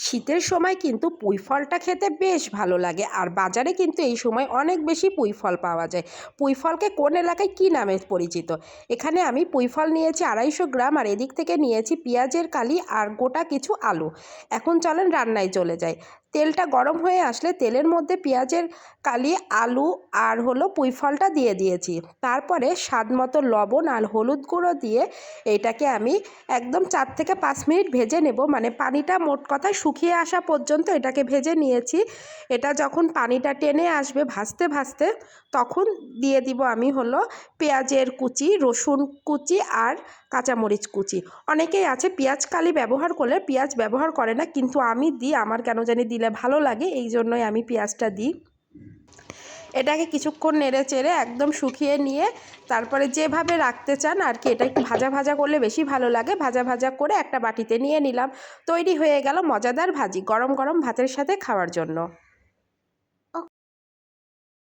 শীতের সময় কিন্তু পুঁই ফলটা খেতে বেশ ভালো লাগে, আর বাজারে কিন্তু এই সময় অনেক বেশি পুঁই ফল পাওয়া যায়। পুঁই ফলকে কোন এলাকায় কী নামে পরিচিত? এখানে আমি পুঁই ফল নিয়েছি 250 গ্রাম, আর এদিক থেকে নিয়েছি পেঁয়াজের কালি আর গোটা কিছু আলু। এখন চলেন রান্নায় চলে যাই। তেলটা গরম হয়ে আসলে তেলের মধ্যে পেঁয়াজের কালি, আলু আর পুঁই ফলটা দিয়ে দিয়েছি। তারপরে স্বাদ মতো লবণ আর হলুদ গুঁড়ো দিয়ে এইটাকে আমি একদম 4 থেকে 5 মিনিট ভেজে নেব, মানে পানিটা মোট কথায় শুকিয়ে আসা পর্যন্ত এটাকে ভেজে নিয়েছি। এটা যখন পানিটা টেনে আসবে ভাজতে ভাজতে, তখন দিয়ে দিব আমি পেঁয়াজের কুচি, রসুন কুচি আর কাঁচামরিচ কুচি। অনেকেই আছে পেঁয়াজ কালি ব্যবহার করলে পেঁয়াজ ব্যবহার করে না, কিন্তু আমি দিই, আমার কেন জানি দিলে ভালো লাগে, এই জন্যই আমি পেঁয়াজটা দিই। এটাকে কিছুক্ষণ নেড়ে চেড়ে একদম শুকিয়ে নিয়ে তারপরে যেভাবে রাখতে চান আর কি, এটা একটু ভাজা ভাজা করলে বেশি ভালো লাগে, ভাজা ভাজা করে একটা বাটিতে নিয়ে নিলাম। তৈরি হয়ে গেল মজাদার ভাজি, গরম গরম ভাতের সাথে খাওয়ার জন্য।